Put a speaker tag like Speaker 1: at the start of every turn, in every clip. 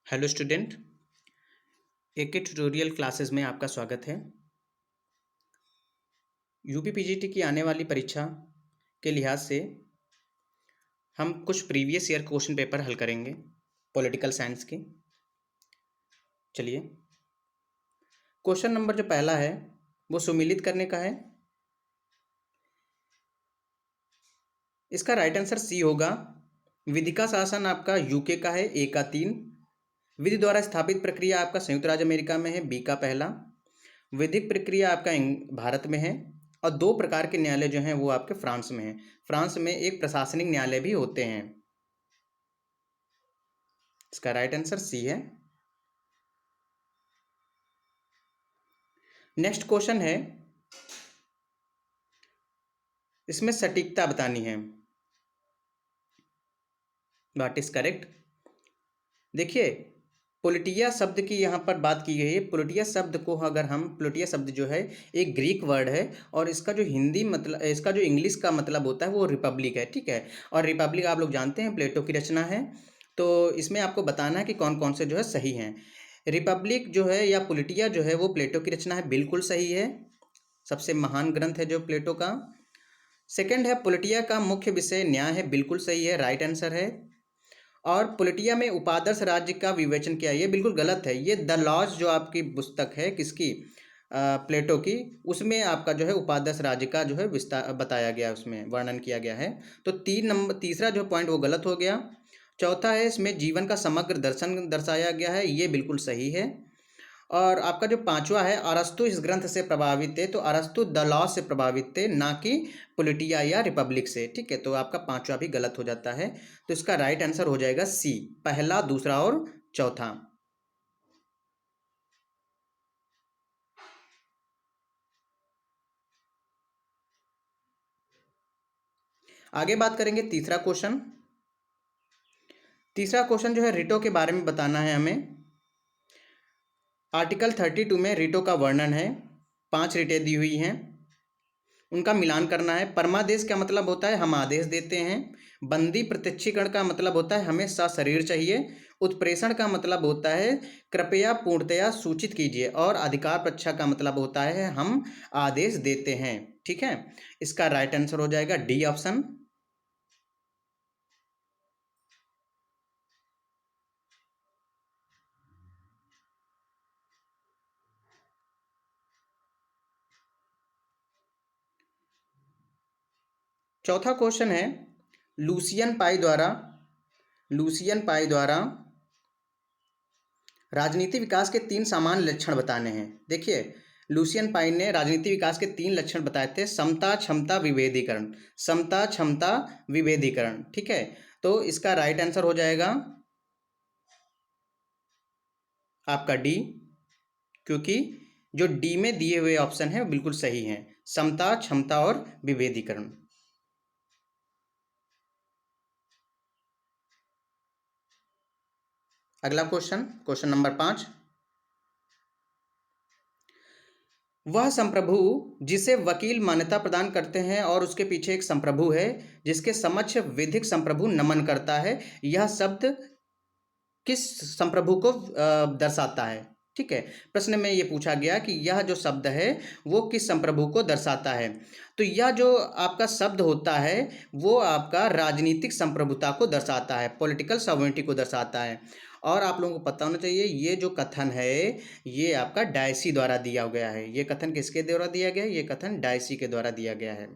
Speaker 1: Hello student. AK Tutorial Classes में आपका स्वागत है। यूपी पीजीटी की आने वाली परीक्षा के लिहाज से हम कुछ प्रीवियस ईयर क्वेश्चन पेपर हल करेंगे पॉलिटिकल साइंस के। चलिए, क्वेश्चन नंबर जो पहला है वो सुमेलित करने का है। इसका राइट आंसर सी होगा। विधि का शासन आपका यूके का है, ए का 3। विधि द्वारा स्थापित प्रक्रिया आपका संयुक्त राज्य अमेरिका में है, बी का पहला। विधिक प्रक्रिया आपका भारत में है। और दो प्रकार के न्यायालय जो हैं वो आपके फ्रांस में हैं। फ्रांस में एक प्रशासनिक न्यायालय भी होते हैं। इसका राइट आंसर सी है। नेक्स्ट क्वेश्चन है, इसमें सटीकता बतानी है। What is correct. देखिए, पोलिटिया शब्द की यहाँ पर बात की गई है। पोलिटिया शब्द को अगर हम, पोलिटिया शब्द जो है एक ग्रीक वर्ड है और इसका जो हिंदी मतलब, इसका जो इंग्लिश का मतलब होता है वो रिपब्लिक है। ठीक है, और रिपब्लिक आप लोग जानते हैं प्लेटो की रचना है। तो इसमें आपको बताना है कि कौन कौन से जो है सही हैं। रिपब्लिक जो है या पोलिटिया जो है वो प्लेटो की रचना है, बिल्कुल सही है। सबसे महान ग्रंथ है जो प्लेटो का। सेकंड है, पोलिटिया का मुख्य विषय न्याय है, बिल्कुल सही है, राइट आंसर है। और पोलिटिया में उपादर्श राज्य का विवेचन किया, ये बिल्कुल गलत है। ये द लॉज जो आपकी पुस्तक है किसकी, प्लेटो की, उसमें आपका जो है उपादर्श राज्य का जो है विस्तार बताया गया, उसमें वर्णन किया गया है। तो तीसरा जो पॉइंट वो गलत हो गया। चौथा है, इसमें जीवन का समग्र दर्शन दर्शाया गया है, ये बिल्कुल सही है। और आपका जो पांचवा है, अरस्तु इस ग्रंथ से प्रभावित थे, तो अरस्तु द लॉ से प्रभावित थे, ना कि पोलिटिया या रिपब्लिक से। ठीक है, तो आपका पांचवा भी गलत हो जाता है। तो इसका राइट आंसर हो जाएगा सी, पहला, दूसरा और चौथा। आगे बात करेंगे तीसरा क्वेश्चन। तीसरा क्वेश्चन जो है रिटो के बारे में बताना है हमें। आर्टिकल 32 में रिटो का वर्णन है। 5 रिटें दी हुई हैं, उनका मिलान करना है। परमादेश का मतलब होता है हम आदेश देते हैं। बंदी प्रत्यक्षीकरण का मतलब होता है हमें सशरीर चाहिए। उत्प्रेषण का मतलब होता है कृपया पूर्णतया सूचित कीजिए। और अधिकार प्रच्छा का मतलब होता है हम आदेश देते हैं। ठीक है, इसका राइट आंसर हो जाएगा डी ऑप्शन। चौथा क्वेश्चन है, लूसियन पाई द्वारा लूसियन पाई द्वारा राजनीति विकास के 3 सामान्य लक्षण बताने हैं। देखिए, लूसियन पाई ने राजनीति विकास के 3 लक्षण बताए थे, समता, क्षमता, विभेदीकरण। समता, क्षमता, विभेदीकरण। ठीक है, तो इसका राइट आंसर हो जाएगा आपका डी, क्योंकि जो डी में दिए हुए ऑप्शन है बिल्कुल सही हैं, समता, क्षमता और विभेदीकरण। अगला क्वेश्चन, क्वेश्चन नंबर 5। वह संप्रभु जिसे वकील मान्यता प्रदान करते हैं और उसके पीछे एक संप्रभु है जिसके समक्ष विधिक संप्रभु नमन करता है, यह शब्द किस संप्रभु को दर्शाता है। ठीक है, प्रश्न में ये पूछा गया कि यह जो शब्द है वो किस संप्रभु को दर्शाता है। तो यह जो आपका शब्द होता है वो आपका राजनीतिक संप्रभुता को दर्शाता है, पॉलिटिकल सॉवरेनिटी को दर्शाता है। और आप लोगों को पता होना चाहिए ये जो कथन है ये आपका डायसी द्वारा दिया गया है। ये कथन किसके द्वारा दिया गया है? ये कथन डायसी के द्वारा दिया गया है।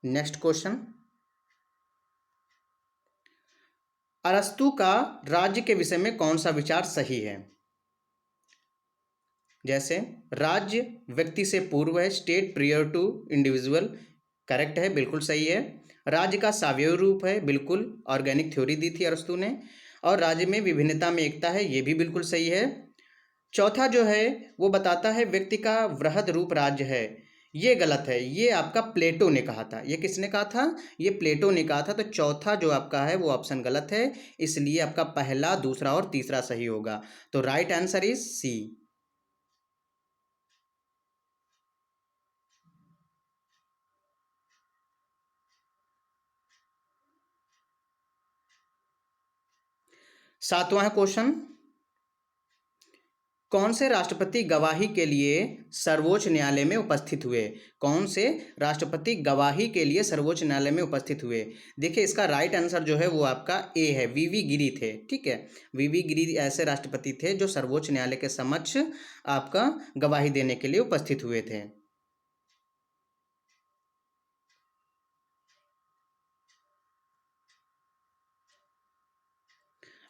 Speaker 1: नेक्स्ट क्वेश्चन, अरस्तु का राज्य के विषय में कौन सा विचार सही है? जैसे राज्य व्यक्ति से पूर्व है, state prior to individual, correct है, बिल्कुल सही है। राज्य का सावयव रूप है, बिल्कुल, ऑर्गेनिक थ्योरी दी थी अरस्तु ने। और राज्य में विभिन्नता में एकता है, ये भी बिल्कुल सही है। चौथा जो है वो बताता है व्यक्ति का वृहद रूप राज्य है, ये गलत है। ये आपका प्लेटो ने कहा था। ये किसने कहा था? ये प्लेटो ने कहा था। तो चौथा जो आपका है वो ऑप्शन गलत है, इसलिए आपका पहला, दूसरा और तीसरा सही होगा। तो राइट आंसर इज सी। 7वां क्वेश्चन, कौन से राष्ट्रपति गवाही के लिए सर्वोच्च न्यायालय में उपस्थित हुए? कौन से राष्ट्रपति गवाही के लिए सर्वोच्च न्यायालय में उपस्थित हुए? देखिए इसका राइट आंसर जो है वो आपका ए है, वीवी गिरी थे। ठीक है, वीवी गिरी ऐसे राष्ट्रपति थे जो सर्वोच्च न्यायालय के समक्ष आपका गवाही देने के लिए उपस्थित हुए थे।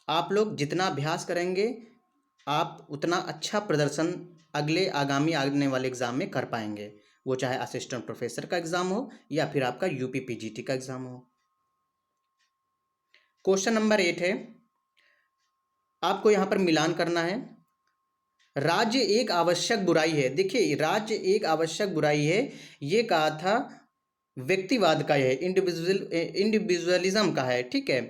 Speaker 1: आप लोग जितना अभ्यास करेंगे आप उतना अच्छा प्रदर्शन अगले आगामी आने वाले एग्ज़ाम में कर पाएंगे, वो चाहे असिस्टेंट प्रोफेसर का एग्ज़ाम हो या फिर आपका यूपी पीजीटी का एग्ज़ाम हो। क्वेश्चन नंबर 8 है, आपको यहाँ पर मिलान करना है। राज्य एक आवश्यक बुराई है। देखिए राज्य एक आवश्यक बुराई है, ये कहा था व्यक्तिवाद का, है इंडिविजुअलिज्म का है। ठीक है,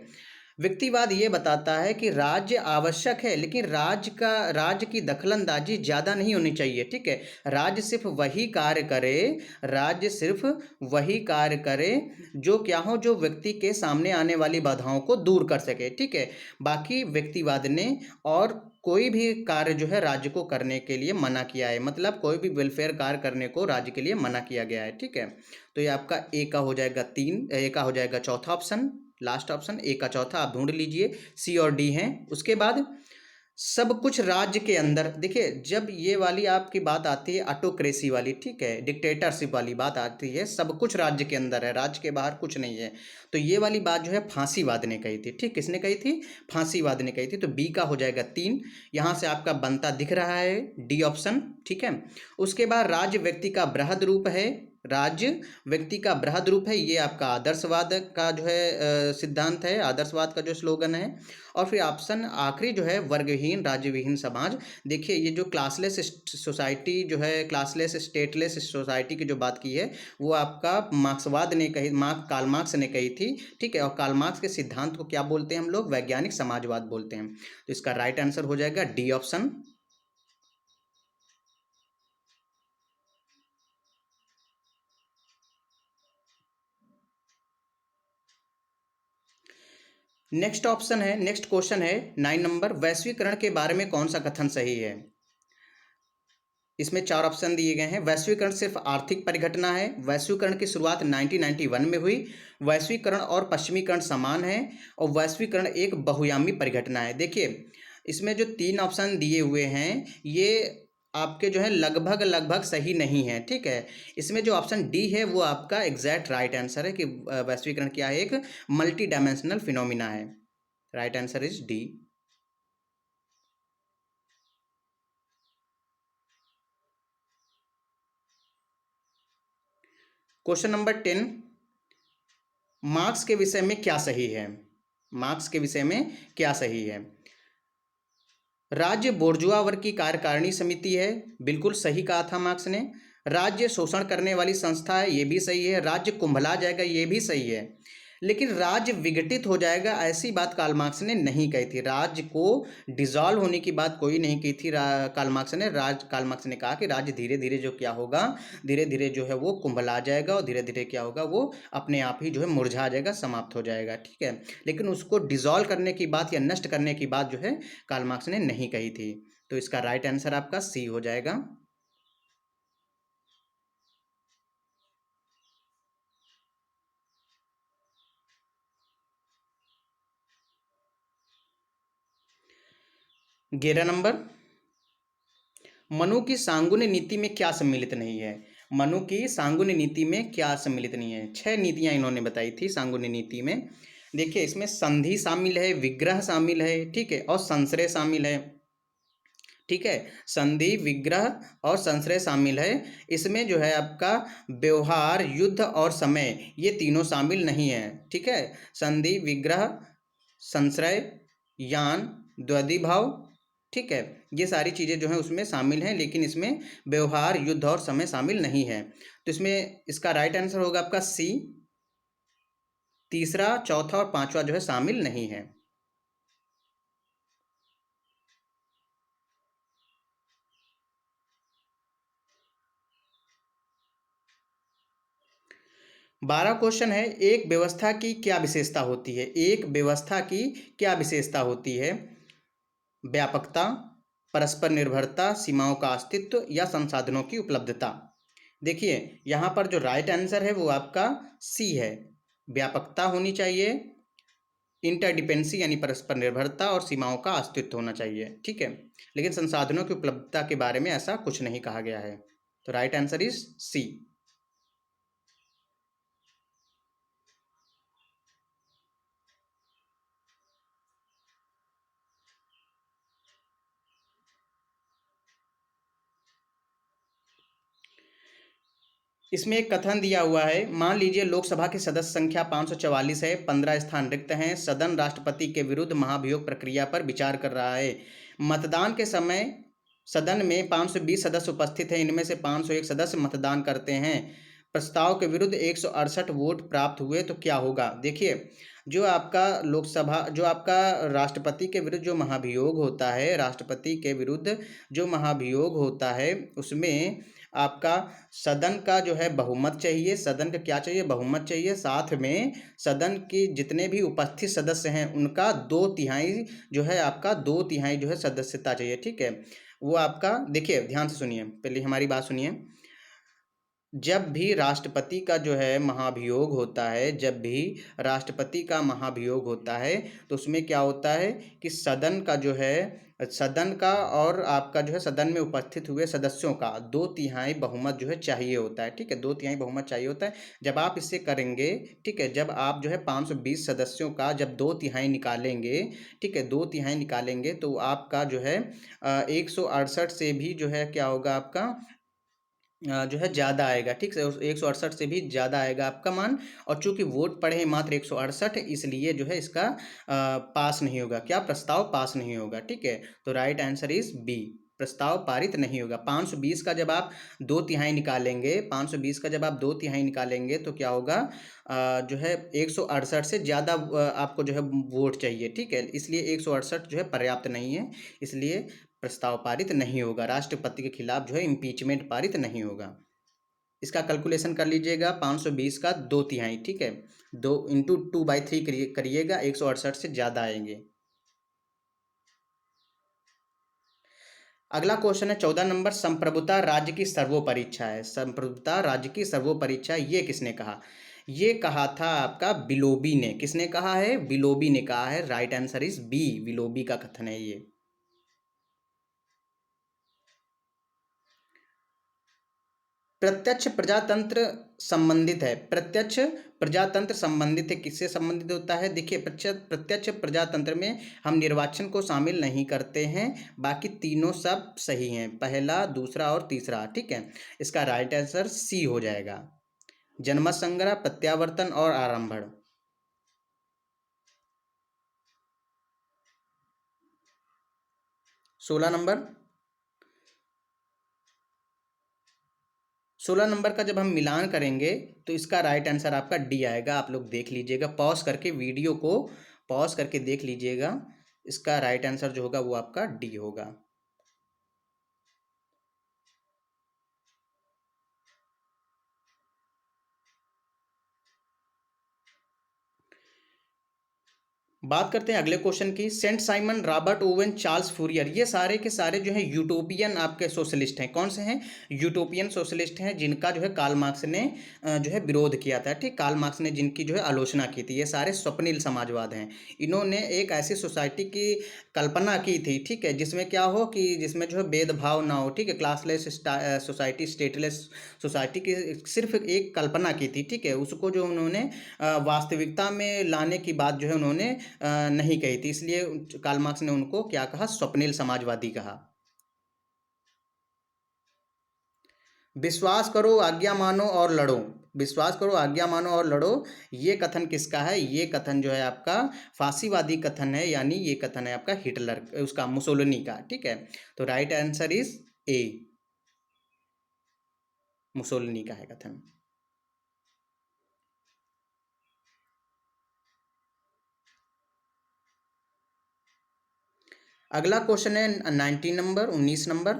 Speaker 1: व्यक्तिवाद ये बताता है कि राज्य आवश्यक है लेकिन राज्य की दखलंदाजी ज़्यादा नहीं होनी चाहिए। ठीक है, राज्य सिर्फ वही कार्य करे, राज्य सिर्फ वही कार्य करे जो क्या हो, जो व्यक्ति के सामने आने वाली बाधाओं को दूर कर सके। ठीक है, बाकी व्यक्तिवाद ने और कोई भी कार्य जो है राज्य को करने के लिए मना किया है, मतलब कोई भी वेलफेयर कार्य करने को राज्य के लिए मना किया गया है। ठीक है, तो ये आपका ए का हो जाएगा 3, ए का हो जाएगा चौथा ऑप्शन, लास्ट ऑप्शन ए का चौथा आप ढूंढ लीजिए, सी और डी हैं। उसके बाद सब कुछ राज्य के अंदर, देखिए जब ये वाली आपकी बात आती है ऑटोक्रेसी वाली, ठीक है, डिक्टेटरशिप वाली बात आती है, सब कुछ राज्य के अंदर है, राज्य के बाहर कुछ नहीं है, तो ये वाली बात जो है फांसीवाद ने कही थी। ठीक, किसने कही थी? फांसीवाद ने कही थी। तो बी का हो जाएगा 3, यहाँ से आपका बनता दिख रहा है डी ऑप्शन। ठीक है, उसके बाद राज्य व्यक्ति का बृहद रूप है, राज्य व्यक्ति का बृहद रूप है, ये आपका आदर्शवाद का जो है सिद्धांत है, आदर्शवाद का जो स्लोगन है। और फिर ऑप्शन आखिरी जो है वर्गहीन राज्यविहीन समाज। देखिए ये जो क्लासलेस सोसाइटी जो है, क्लासलेस स्टेटलेस सोसाइटी की जो बात की है वो आपका मार्क्सवाद ने कही, कार्ल मार्क्स ने कही थी। ठीक है, और कार्ल मार्क्स के सिद्धांत को क्या बोलते हैं हम लोग? वैज्ञानिक समाजवाद बोलते हैं। तो इसका राइट आंसर हो जाएगा डी ऑप्शन। नेक्स्ट ऑप्शन है, नेक्स्ट क्वेश्चन है 9 नंबर, वैश्वीकरण के बारे में कौन सा कथन सही है? इसमें 4 ऑप्शन दिए गए हैं। वैश्वीकरण सिर्फ आर्थिक परिघटना है, वैश्वीकरण की शुरुआत 1991 में हुई, वैश्वीकरण और पश्चिमीकरण समान है, और वैश्वीकरण एक बहुआयामी परिघटना है। देखिए इसमें जो 3 ऑप्शन दिए हुए हैं ये आपके जो है लगभग लगभग सही नहीं है। ठीक है, इसमें जो ऑप्शन डी है वो आपका एग्जैक्ट राइट आंसर है कि वैश्वीकरण क्या है, एक मल्टी डायमेंशनल फिनोमिना है। Right answer is D. Question number 10, marks के विषय में क्या सही है? मार्क्स के विषय में क्या सही है? राज्य बोर्जुआ वर्ग की कार्यकारिणी समिति है, बिल्कुल सही कहा था मार्क्स ने। राज्य शोषण करने वाली संस्था है, ये भी सही है। राज्य कुंभला जाएगा, ये भी सही है। लेकिन राज्य विघटित हो जाएगा ऐसी बात कार्ल मार्क्स ने नहीं कही थी। राज्य को डिसॉल्व होने की बात कोई नहीं की थी कार्ल मार्क्स ने। कार्ल मार्क्स ने कहा कि राज्य धीरे धीरे जो क्या होगा, धीरे धीरे जो है वो कुंभला जाएगा, और धीरे धीरे क्या होगा, वो अपने आप ही जो है मुरझा जाएगा, समाप्त हो जाएगा। ठीक है, लेकिन उसको डिसॉल्व करने की बात या नष्ट करने की बात जो है कार्ल मार्क्स ने नहीं कही थी। तो इसका राइट आंसर आपका सी हो जाएगा। ग्यारह नंबर, मनु की सांगुनी नीति में क्या सम्मिलित नहीं है? मनु की सांगुनी नीति में क्या सम्मिलित नहीं है? 6 नीतियां इन्होंने बताई थी सांगुनी नीति में। देखिए इसमें संधि शामिल है, विग्रह शामिल है, ठीक है, और संश्रय शामिल है। ठीक है, संधि, विग्रह और संश्रय शामिल है। इसमें जो है आपका व्यवहार, युद्ध और समय, ये तीनों शामिल नहीं है। ठीक है, संधि, विग्रह, संश्रय, यान, द्वंद्विभाव, ठीक है, ये सारी चीज़ें जो हैं उसमें शामिल हैं, लेकिन इसमें व्यवहार, युद्ध और समय शामिल नहीं है। तो इसमें इसका राइट आंसर होगा आपका सी। तीसरा, चौथा और पांचवा जो है शामिल नहीं है। 12 क्वेश्चन है, एक व्यवस्था की क्या विशेषता होती है? एक व्यवस्था की क्या विशेषता होती है? व्यापकता, परस्पर निर्भरता, सीमाओं का अस्तित्व या संसाधनों की उपलब्धता। देखिए यहाँ पर जो राइट आंसर है वो आपका सी है। व्यापकता होनी चाहिए, इंटरडिपेंडेंसी यानी परस्पर निर्भरता और सीमाओं का अस्तित्व होना चाहिए, ठीक है। लेकिन संसाधनों की उपलब्धता के बारे में ऐसा कुछ नहीं कहा गया है, तो राइट आंसर इज सी। इसमें एक कथन दिया हुआ है, मान लीजिए लोकसभा की सदस्य संख्या 544 है, 15 स्थान रिक्त हैं, सदन राष्ट्रपति के विरुद्ध महाभियोग प्रक्रिया पर विचार कर रहा है। मतदान के समय सदन में 520 सदस्य उपस्थित हैं, इनमें से 501 सदस्य मतदान करते हैं, प्रस्ताव के विरुद्ध 168 वोट प्राप्त हुए तो क्या होगा। देखिए जो आपका राष्ट्रपति के विरुद्ध जो महाभियोग होता है, राष्ट्रपति के विरुद्ध जो महाभियोग होता है उसमें आपका सदन का जो है बहुमत चाहिए, सदन का क्या चाहिए, बहुमत चाहिए, साथ में सदन के जितने भी उपस्थित सदस्य हैं उनका 2/3 जो है आपका 2/3 जो है सदस्यता चाहिए, ठीक है। वो आपका देखिए ध्यान से सुनिए, पहले हमारी बात सुनिए। जब भी राष्ट्रपति का जो है महाभियोग होता है, जब भी राष्ट्रपति का महाभियोग होता है तो उसमें क्या होता है कि सदन का जो है सदन का और आपका जो है सदन में उपस्थित हुए सदस्यों का 2/3 बहुमत जो है चाहिए होता है, ठीक है। 2/3 बहुमत चाहिए होता है। जब आप इससे करेंगे, ठीक है, जब आप जो है 520 सदस्यों का जब 2/3 निकालेंगे, ठीक है, 2/3 निकालेंगे तो आपका जो है 168 से भी जो है क्या होगा आपका जो है ज़्यादा आएगा, ठीक है, 168 से भी ज़्यादा आएगा आपका मान। और चूंकि वोट पड़े हैं मात्र 168, इसलिए जो है इसका पास नहीं होगा, क्या प्रस्ताव पास नहीं होगा, ठीक है। तो राइट आंसर इज बी, प्रस्ताव पारित नहीं होगा। 520 का जब आप 2/3 निकालेंगे, 520 का जब आप 2/3 निकालेंगे तो क्या होगा जो है 168 से ज़्यादा आपको जो है वोट चाहिए, ठीक है, इसलिए 168 जो है पर्याप्त नहीं है, इसलिए प्रस्ताव पारित नहीं होगा, राष्ट्रपति के खिलाफ जो है इम्पीचमेंट पारित नहीं होगा। इसका कैलकुलेशन कर लीजिएगा, 520 का 2/3, ठीक है, 2 × 2/3 करिएगा, 168 से ज़्यादा आएंगे। अगला क्वेश्चन है 14 नंबर, संप्रभुता राज्य की सर्वोपरि इच्छा है। संप्रभुता राज्य की सर्वोपरि इच्छा ये किसने कहा। ये कहा था आपका बिलोबी ने। किसने कहा है, बिलोबी ने कहा है। राइट आंसर इज बी, बिलोबी का कथन है ये। प्रत्यक्ष प्रजातंत्र संबंधित है, प्रत्यक्ष प्रजातंत्र संबंधित है, किससे संबंधित होता है। देखिए प्रत्यक्ष प्रजातंत्र में हम निर्वाचन को शामिल नहीं करते हैं, बाकी तीनों सब सही हैं, पहला दूसरा और तीसरा, ठीक है। इसका राइट आंसर सी हो जाएगा, जनमत संग्रह, प्रत्यावर्तन और आरंभण। 16 नंबर, 16 नंबर का जब हम मिलान करेंगे तो इसका राइट आंसर आपका डी आएगा। आप लोग देख लीजिएगा, पॉज करके वीडियो को पॉज करके देख लीजिएगा, इसका राइट आंसर जो होगा वो आपका डी होगा। बात करते हैं अगले क्वेश्चन की। Saint Simon, Robert Owen, Charles Fourier, ये सारे के सारे जो हैं यूटोपियन आपके सोशलिस्ट हैं। कौन से हैं, यूटोपियन सोशलिस्ट हैं, जिनका जो है कार्ल मार्क्स ने जो है विरोध किया था, ठीक, कार्ल मार्क्स ने जिनकी जो है आलोचना की थी। ये सारे स्वप्निल समाजवाद हैं। इन्होंने एक ऐसी सोसाइटी की कल्पना की थी, ठीक है, जिसमें क्या हो कि जिसमें जो है भेदभाव ना हो, ठीक है, क्लासलेस सोसाइटी, स्टेटलेस सोसाइटी की सिर्फ एक कल्पना की थी, ठीक है। उसको जो उन्होंने वास्तविकता में लाने की बात जो है उन्होंने नहीं कही थी, इसलिए कार्ल मार्क्स ने उनको क्या कहा, स्वप्निल समाजवादी कहा। विश्वास करो, आज्ञा मानो और लड़ो, विश्वास करो, आज्ञा मानो और लड़ो, ये कथन किसका है। ये कथन जो है आपका फांसीवादी कथन है, यानी ये कथन है आपका हिटलर, उसका, मुसोलिनी का, ठीक है। तो right answer is a, Mussolini का है कथन। अगला क्वेश्चन है 19 नंबर, 19 नंबर,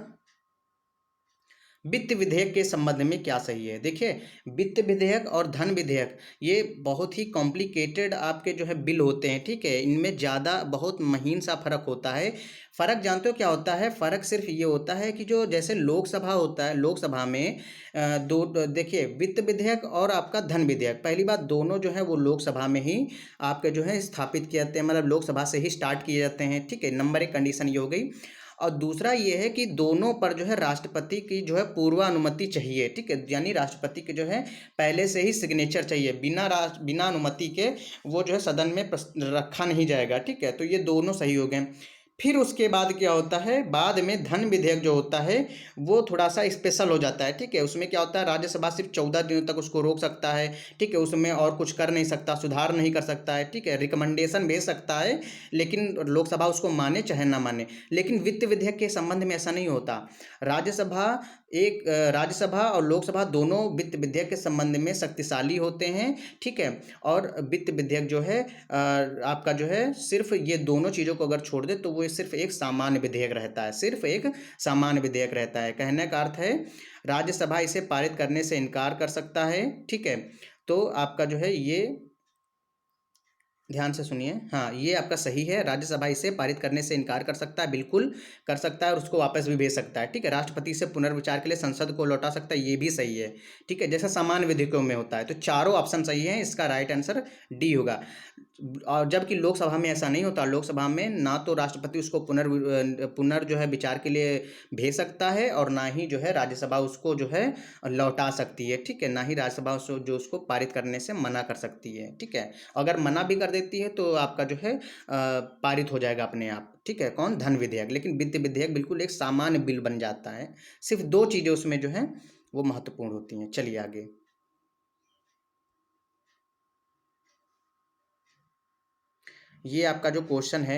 Speaker 1: वित्त विधेयक के संबंध में क्या सही है? देखिए, वित्त विधेयक और धन विधेयक ये बहुत ही कॉम्प्लिकेटेड आपके जो है बिल होते हैं, ठीक है? इनमें ज़्यादा बहुत महीन सा फ़र्क होता है। फ़र्क जानते हो क्या होता है? फ़र्क सिर्फ़ ये होता है कि जो जैसे लोकसभा होता है, लोकसभा में देखिए वित्त विधेयक और आपका धन विधेयक, पहली बात दोनों जो है वो लोकसभा में ही आपके जो है स्थापित किए जाते हैं, मतलब लोकसभा से ही स्टार्ट किए जाते हैं, ठीक है? नंबर 1 कंडीशन ये हो गई। और दूसरा ये है कि दोनों पर जो है राष्ट्रपति की जो है पूर्वानुमति चाहिए, ठीक है? यानी राष्ट्रपति के जो है पहले से ही सिग्नेचर चाहिए, बिना अनुमति के वो जो है सदन में रखा नहीं जाएगा, ठीक है? तो ये दोनों सही हो गए। फिर उसके बाद क्या होता है, बाद में धन विधेयक जो होता है वो थोड़ा सा स्पेशल हो जाता है, ठीक है? उसमें क्या होता है, राज्यसभा सिर्फ 14 दिनों तक उसको रोक सकता है, ठीक है? उसमें और कुछ कर नहीं सकता, सुधार नहीं कर सकता है, ठीक है? रिकमेंडेशन भेज सकता है, लेकिन लोकसभा उसको माने चाहे ना माने। लेकिन वित्त विधेयक के संबंध में ऐसा नहीं होता। राज्यसभा राज्यसभा और लोकसभा दोनों वित्त विधेयक के संबंध में शक्तिशाली होते हैं, ठीक है? और वित्त विधेयक जो है आपका जो है सिर्फ ये दोनों चीज़ों को अगर छोड़ दे तो वो सिर्फ एक सामान्य विधेयक रहता है, सिर्फ एक सामान्य विधेयक रहता है। कहने का अर्थ है राज्यसभा इसे पारित करने से इनकार कर सकता है, ठीक है? तो आपका जो है ये ध्यान से सुनिए, हाँ ये आपका सही है, राज्यसभा इसे पारित करने से इनकार कर सकता है, बिल्कुल कर सकता है, और उसको वापस भी भेज सकता है, ठीक है? राष्ट्रपति से पुनर्विचार के लिए संसद को लौटा सकता है, ये भी सही है, ठीक है? जैसे सामान्य विधेयकों में होता है। तो चारों ऑप्शन सही हैं, इसका राइट आंसर डी होगा। और जबकि लोकसभा में ऐसा नहीं होता, लोकसभा में ना तो राष्ट्रपति उसको पुनर् जो है विचार के लिए भेज सकता है, और ना ही जो है राज्यसभा उसको जो है लौटा सकती है, ठीक है? ना ही राज्यसभा जो उसको पारित करने से मना कर सकती है, ठीक है? अगर मना भी कर देती है तो आपका जो है पारित हो जाएगा अपने आप, ठीक है? कौन? धन विधेयक। लेकिन वित्त विधेयक बिल्कुल एक सामान्य बिल बन जाता है, सिर्फ दो चीज़ें उसमें जो है वो महत्वपूर्ण होती हैं। चलिए आगे। ये आपका जो क्वेश्चन है,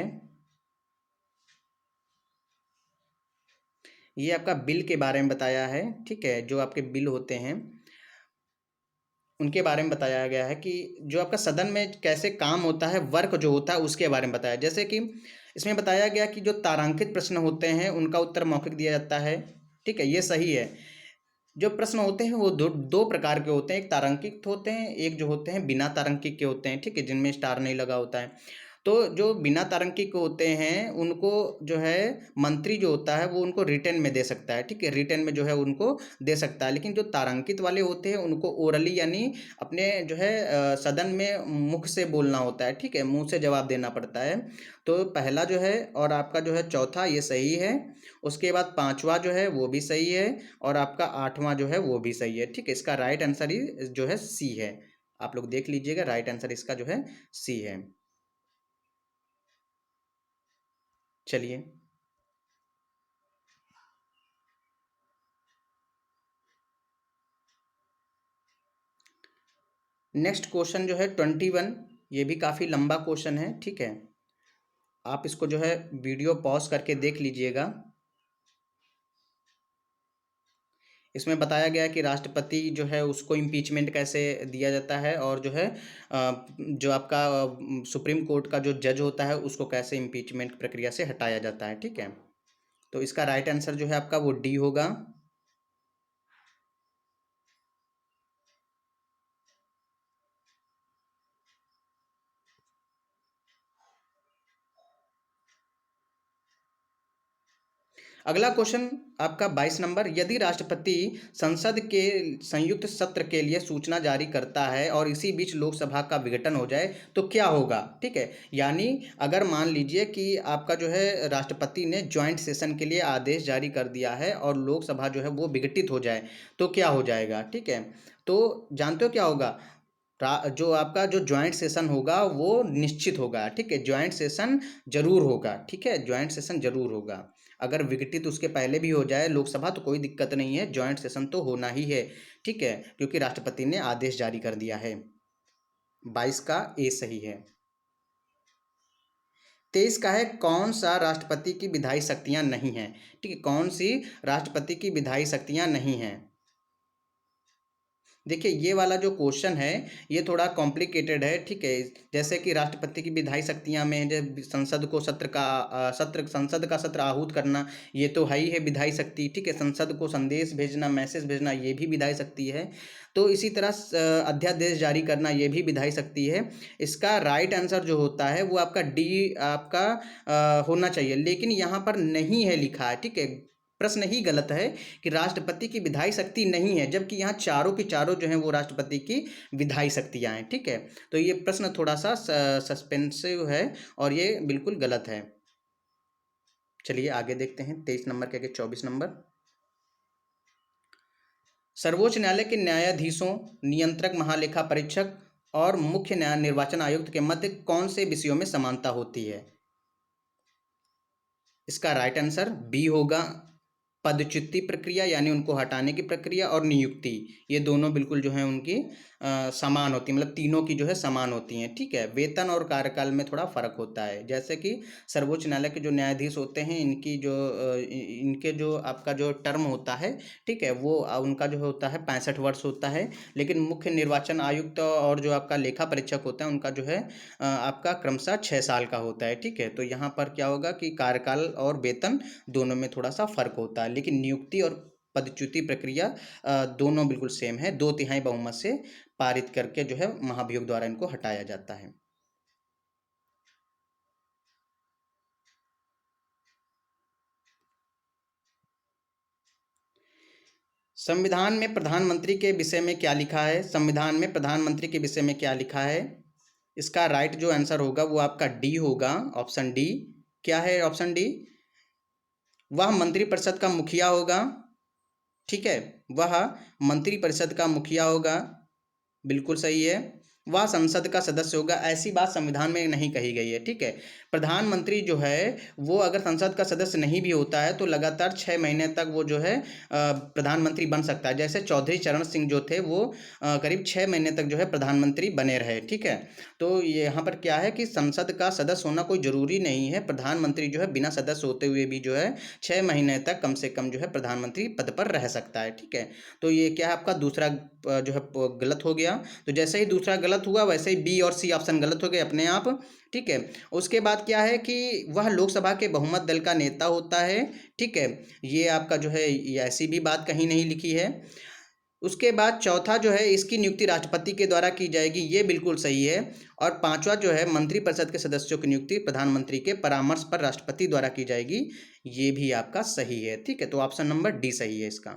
Speaker 1: ये आपका बिल के बारे में बताया है, ठीक है? जो आपके बिल होते हैं उनके बारे में बताया गया है कि जो आपका सदन में कैसे काम होता है, वर्क जो होता है उसके बारे में बताया। जैसे कि इसमें बताया गया कि जो तारांकित प्रश्न होते हैं उनका उत्तर मौखिक दिया जाता है, ठीक है? ये सही है। जो प्रश्न होते हैं वो दो दो प्रकार के होते हैं, एक तारांकित होते हैं, एक जो होते हैं बिना तारांकित के होते हैं, ठीक है? जिनमें स्टार नहीं लगा होता है। तो जो बिना तारांकित के होते हैं उनको जो है मंत्री जो होता है वो उनको रिटर्न में दे सकता है, ठीक है? रिटर्न में जो है उनको दे सकता है। लेकिन जो तारांकित वाले होते हैं उनको ओरली यानी अपने जो है सदन में मुख से बोलना होता है, ठीक है? मुंह से जवाब देना पड़ता है। तो पहला जो है और आपका जो है चौथा ये सही है। उसके बाद पांचवा जो है वो भी सही है, और आपका आठवां जो है वो भी सही है, ठीक है? इसका राइट आंसर ही जो है सी है। आप लोग देख लीजिएगा, राइट आंसर इसका जो है सी है। चलिए, नेक्स्ट क्वेश्चन जो है 21, ये भी काफ़ी लंबा क्वेश्चन है, ठीक है? आप इसको जो है वीडियो पॉज करके देख लीजिएगा। इसमें बताया गया है कि राष्ट्रपति जो है उसको इम्पीचमेंट कैसे दिया जाता है, और जो है जो आपका सुप्रीम कोर्ट का जो जज होता है उसको कैसे इम्पीचमेंट प्रक्रिया से हटाया जाता है, ठीक है? तो इसका राइट आंसर जो है आपका वो डी होगा। अगला क्वेश्चन आपका 22 नंबर, यदि राष्ट्रपति संसद के संयुक्त सत्र के लिए सूचना जारी करता है और इसी बीच लोकसभा का विघटन हो जाए तो क्या होगा, ठीक है? यानी अगर मान लीजिए कि आपका जो है राष्ट्रपति ने ज्वाइंट सेशन के लिए आदेश जारी कर दिया है और लोकसभा जो है वो विघटित हो जाए तो क्या हो जाएगा, ठीक है? तो जानते हो क्या होगा? जो आपका जो ज्वाइंट सेशन होगा वो निश्चित होगा, ठीक है? ज्वाइंट सेशन जरूर होगा, ठीक है? ज्वाइंट सेशन जरूर होगा। अगर विघटित उसके पहले भी हो जाए लोकसभा तो कोई दिक्कत नहीं है, ज्वाइंट सेशन तो होना ही है, ठीक है? क्योंकि राष्ट्रपति ने आदेश जारी कर दिया है। 22 का ए सही है। 23 का है, कौन सा राष्ट्रपति की विधायी शक्तियां नहीं हैं, ठीक है? कौन सी राष्ट्रपति की विधायी शक्तियां नहीं हैं? देखिए ये वाला जो क्वेश्चन है ये थोड़ा कॉम्प्लिकेटेड है, ठीक है। जैसे कि राष्ट्रपति की विधायी शक्तियां में जब संसद का सत्र आहूत करना, ये तो है ही है विधायी शक्ति, ठीक है। संसद को संदेश भेजना, मैसेज भेजना, ये भी विधायी शक्ति है। तो इसी तरह अध्यादेश जारी करना, ये भी विधायी शक्ति है। इसका राइट आंसर जो होता है वो आपका डी आपका होना चाहिए, लेकिन यहाँ पर नहीं है लिखा है, ठीक है। प्रश्न ही गलत है कि राष्ट्रपति की विधायी शक्ति नहीं है, जबकि यहाँ चारों की चारों जो हैं वो राष्ट्रपति की विधायी शक्तियाँ हैं, ठीक है। तो ये प्रश्न थोड़ा सा सस्पेंसिव है और ये बिल्कुल गलत है। चलिए आगे देखते हैं 23 नंबर के आगे 24 नंबर। सर्वोच्च न्यायालय के न्यायाधीशों, नियंत्रक, महालेखा परीक्षक और मुख्य न्याय निर्वाचन आयुक्त के मध्य कौन से विषयों में समानता होती है? इसका राइट आंसर बी होगा, पदच्युति प्रक्रिया यानी उनको हटाने की प्रक्रिया और नियुक्ति, ये दोनों बिल्कुल जो है उनकी समान होती है, मतलब तीनों की जो है समान होती हैं, ठीक है। वेतन और कार्यकाल में थोड़ा फर्क होता है, जैसे कि सर्वोच्च न्यायालय के जो न्यायाधीश होते हैं इनकी जो इनके जो आपका जो टर्म होता है, ठीक है, वो उनका जो होता है 65 वर्ष होता है। लेकिन मुख्य निर्वाचन आयुक्त और जो आपका लेखा परीक्षक होता है उनका जो है आपका क्रमशः 6 साल का होता है, ठीक है। तो यहाँ पर क्या होगा कि कार्यकाल और वेतन दोनों में थोड़ा सा फर्क होता है, लेकिन नियुक्ति और पदच्युति प्रक्रिया दोनों बिल्कुल सेम है। 2/3 बहुमत से पारित करके जो है महाभियोग द्वारा इनको हटाया जाता है। संविधान में प्रधानमंत्री के विषय में क्या लिखा है? संविधान में प्रधानमंत्री के विषय में क्या लिखा है? इसका राइट जो आंसर होगा वो आपका डी होगा, ऑप्शन डी। क्या है ऑप्शन डी? वह मंत्रिपरिषद का मुखिया होगा, ठीक है, वह मंत्रिपरिषद का मुखिया होगा, बिल्कुल सही है। वह संसद का सदस्य होगा, ऐसी बात संविधान में नहीं कही गई है, ठीक है। प्रधानमंत्री जो है वो अगर संसद का सदस्य नहीं भी होता है तो लगातार 6 महीने तक वो जो है प्रधानमंत्री बन सकता है। जैसे चौधरी चरण सिंह जो थे वो करीब 6 महीने तक जो है प्रधानमंत्री बने रहे, ठीक है। तो यहाँ पर क्या है कि संसद का सदस्य होना कोई ज़रूरी नहीं है, प्रधानमंत्री जो है बिना सदस्य होते हुए भी जो है 6 महीने तक कम से कम जो है प्रधानमंत्री पद पर रह सकता है, ठीक है। तो ये क्या है आपका दूसरा जो है गलत हो गया। तो जैसे ही दूसरा गलत हुआ वैसे ही बी और सी ऑप्शन गलत हो गए अपने आप, ठीक है। उसके बाद क्या है कि वह लोकसभा के बहुमत दल का नेता होता है, ठीक है। ये आपका जो है ये ऐसी भी बात कहीं नहीं लिखी है। उसके बाद चौथा जो है इसकी नियुक्ति राष्ट्रपति के द्वारा की जाएगी, ये बिल्कुल सही है। और पांचवा जो है मंत्रिपरिषद के सदस्यों की नियुक्ति प्रधानमंत्री के परामर्श पर राष्ट्रपति द्वारा की जाएगी, ये भी आपका सही है, ठीक है। तो ऑप्शन नंबर डी सही है इसका।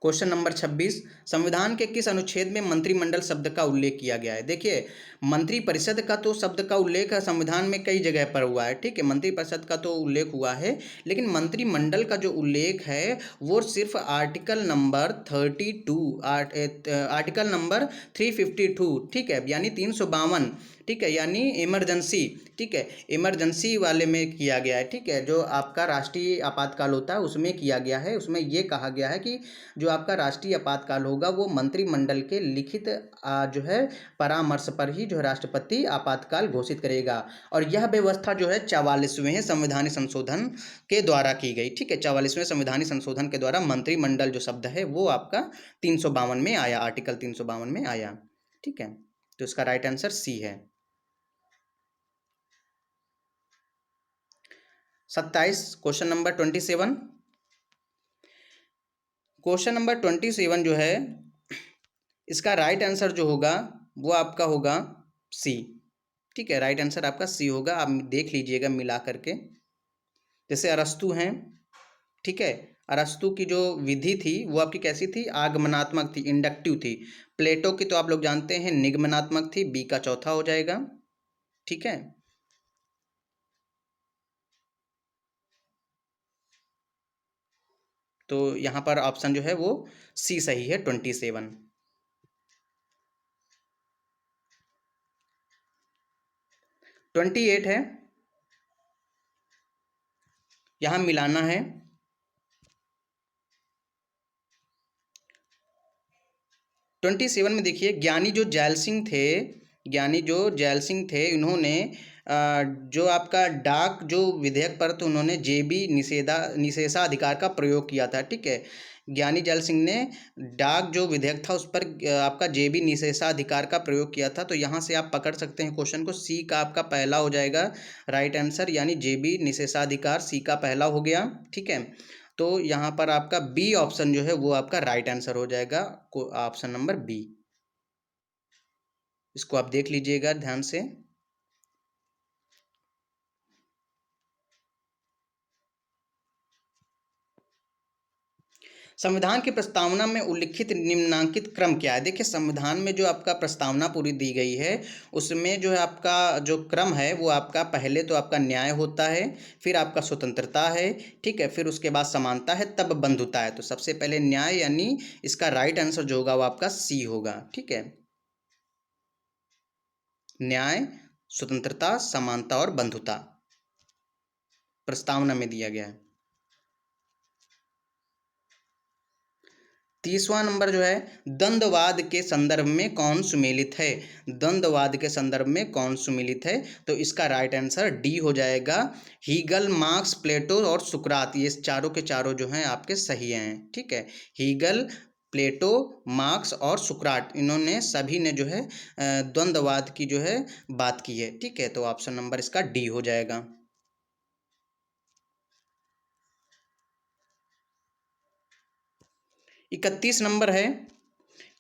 Speaker 1: क्वेश्चन नंबर 26, संविधान के किस अनुच्छेद में मंत्रिमंडल शब्द का उल्लेख किया गया है? देखिए मंत्रिपरिषद का तो शब्द का उल्लेख संविधान में कई जगह पर हुआ है, ठीक है। मंत्रिपरिषद का तो उल्लेख हुआ है, लेकिन मंत्रिमंडल का जो उल्लेख है वो सिर्फ आर्टिकल नंबर 32 आर्टिकल नंबर 352, ठीक है, यानी 352, ठीक है, यानी इमरजेंसी, ठीक है, इमरजेंसी वाले में किया गया है, ठीक है। जो आपका राष्ट्रीय आपातकाल होता है उसमें किया गया है। उसमें ये कहा गया है कि जो आपका राष्ट्रीय आपातकाल होगा वो मंत्रिमंडल के लिखित जो है परामर्श पर ही जो है राष्ट्रपति आपातकाल घोषित करेगा। और यह व्यवस्था जो है 44वें संवैधानिक संशोधन के द्वारा की गई, ठीक है। 44वें संवैधानिक संशोधन के द्वारा मंत्रिमंडल जो शब्द है वो आपका 352 में आया, आर्टिकल 352 में आया, ठीक है। तो इसका राइट आंसर सी है। 27 क्वेश्चन नंबर 27। क्वेश्चन नंबर 27 जो है इसका राइट आंसर जो होगा वो आपका होगा सी, ठीक है। राइट आंसर आपका सी होगा, आप देख लीजिएगा मिला करके। जैसे अरस्तु हैं, ठीक है, अरस्तु की जो विधि थी वो आपकी कैसी थी? आगमनात्मक थी, इंडक्टिव थी। प्लेटो की तो आप लोग जानते हैं निगमनात्मक थी, बी का चौथा हो जाएगा, ठीक है। तो यहाँ पर ऑप्शन जो है वो सी सही है, 27। 28 है, यहाँ मिलाना है। 27 में देखिए ज्ञानी जो जैल सिंह थे, ज्ञानी जो जैल सिंह थे इन्होंने जो आपका डाक जो विधेयक पर तो उन्होंने जेबी निषेधाधिकार का प्रयोग किया था, ठीक है। ज्ञानी जैल सिंह ने डाक जो विधेयक था उस पर आपका जेबी निषेधाधिकार का प्रयोग किया था। तो यहाँ से आप पकड़ सकते हैं क्वेश्चन को, सी का आपका पहला हो जाएगा राइट आंसर, यानी जेबी निषेधाधिकार सी का पहला हो गया, ठीक है। तो यहाँ पर आपका बी ऑप्शन जो है वो आपका राइट आंसर हो जाएगा, ऑप्शन नंबर बी। इसको आप देख लीजिएगा ध्यान से। संविधान की प्रस्तावना में उल्लिखित निम्नांकित क्रम क्या है? देखिए संविधान में जो आपका प्रस्तावना पूरी दी गई है उसमें जो है आपका जो क्रम है वो आपका पहले तो आपका न्याय होता है, फिर आपका स्वतंत्रता है, ठीक है, फिर उसके बाद समानता है, तब बंधुता है। तो सबसे पहले न्याय, यानी इसका राइट आंसर जो होगा वो आपका सी होगा, ठीक है। न्याय, स्वतंत्रता, समानता और बंधुता प्रस्तावना में दिया गया है। 30वां नंबर जो है, द्वंद्ववाद के संदर्भ में कौन सुमेलित है? द्वंद्ववाद के संदर्भ में कौन सुमेलित है? तो इसका राइट आंसर डी हो जाएगा। हीगल, मार्क्स, प्लेटो और सुकरात, ये चारों के चारों जो हैं आपके सही हैं, ठीक है। हीगल, प्लेटो, मार्क्स और सुकरात, इन्होंने सभी ने जो है द्वंद्ववाद की जो है बात की है, ठीक है। तो ऑप्शन नंबर इसका डी हो जाएगा। 31 नंबर है,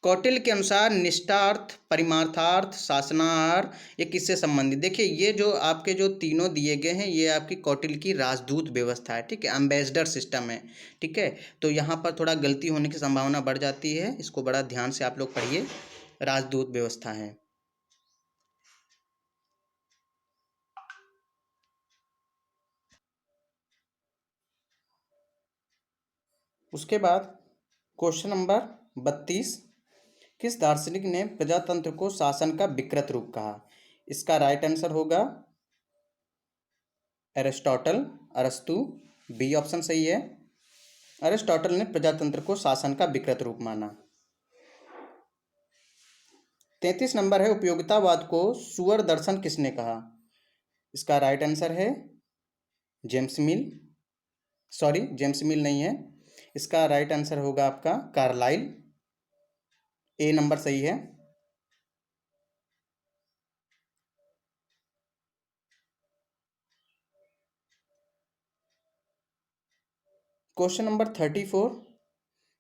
Speaker 1: कौटिल्य के अनुसार निष्ठार्थ, परिमार्थार्थ, शासनार, ये किससे संबंधित? देखिए ये जो आपके जो तीनों दिए गए हैं ये आपकी कौटिल्य की राजदूत व्यवस्था है, ठीक है, एम्बेसडर सिस्टम है, ठीक है। तो यहाँ पर थोड़ा गलती होने की संभावना बढ़ जाती है, इसको बड़ा ध्यान से आप लोग पढ़िए, राजदूत व्यवस्था है। उसके बाद क्वेश्चन नंबर 32, किस दार्शनिक ने प्रजातंत्र को शासन का विकृत रूप कहा? इसका राइट आंसर होगा एरिस्टोटल, अरस्तु, बी ऑप्शन सही है। अरिस्टोटल ने प्रजातंत्र को शासन का विकृत रूप माना। 33 नंबर है, उपयोगितावाद को सुअर दर्शन किसने कहा? इसका राइट आंसर है जेम्स मिल, सॉरी जेम्स मिल नहीं है, इसका राइट आंसर होगा आपका कार्लाइल, ए नंबर सही है। क्वेश्चन नंबर 34,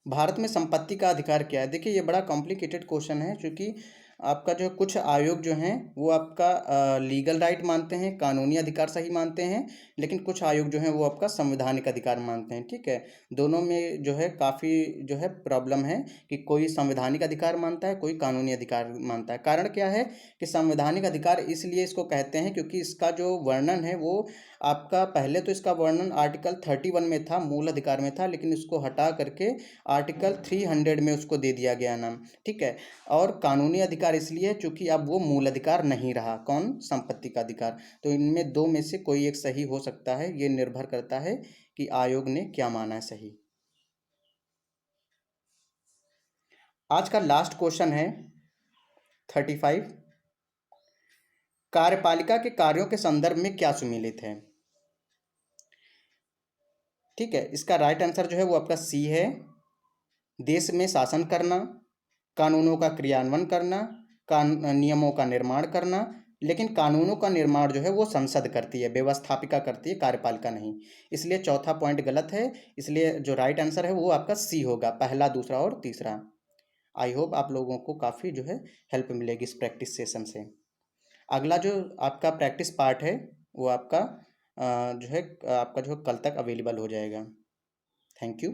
Speaker 1: भारत में संपत्ति का अधिकार क्या है? देखिए ये बड़ा कॉम्प्लिकेटेड क्वेश्चन है, क्योंकि आपका जो कुछ आयोग जो हैं वो आपका लीगल राइट मानते हैं, कानूनी अधिकार सही मानते हैं, लेकिन कुछ आयोग जो हैं वो आपका संवैधानिक अधिकार मानते हैं, ठीक है। दोनों में जो है काफ़ी जो है प्रॉब्लम है कि कोई संवैधानिक अधिकार मानता है, कोई कानूनी अधिकार मानता है। कारण क्या है कि संवैधानिक अधिकार इसलिए इसको कहते हैं क्योंकि इसका जो वर्णन है वो आपका, पहले तो इसका वर्णन आर्टिकल 31 में था, मूल अधिकार में था, लेकिन इसको हटा करके आर्टिकल 300 में उसको दे दिया गया नाम, ठीक है। और कानूनी अधिकार इसलिए चूंकि अब वो मूल अधिकार नहीं रहा, कौन? संपत्ति का अधिकार। तो इनमें दो में से कोई एक सही हो सकता है, ये निर्भर करता है कि आयोग ने क्या माना है सही। आज का लास्ट क्वेश्चन है 35, कार्यपालिका के कार्यों के संदर्भ में क्या सुमेलित है? ठीक है, इसका राइट आंसर जो है वो आपका सी है, देश में शासन करना, कानूनों का क्रियान्वयन करना, नियमों का निर्माण करना, लेकिन कानूनों का निर्माण जो है वो संसद करती है, व्यवस्थापिका करती है, कार्यपालिका नहीं। इसलिए चौथा पॉइंट गलत है, इसलिए जो राइट आंसर है वो आपका सी होगा, पहला, दूसरा और तीसरा। आई होप आप लोगों को काफ़ी जो है हेल्प मिलेगी इस प्रैक्टिस सेशन से। अगला जो आपका प्रैक्टिस पार्ट है वो आपका जो है आपका जो कल तक अवेलेबल हो जाएगा। Thank you.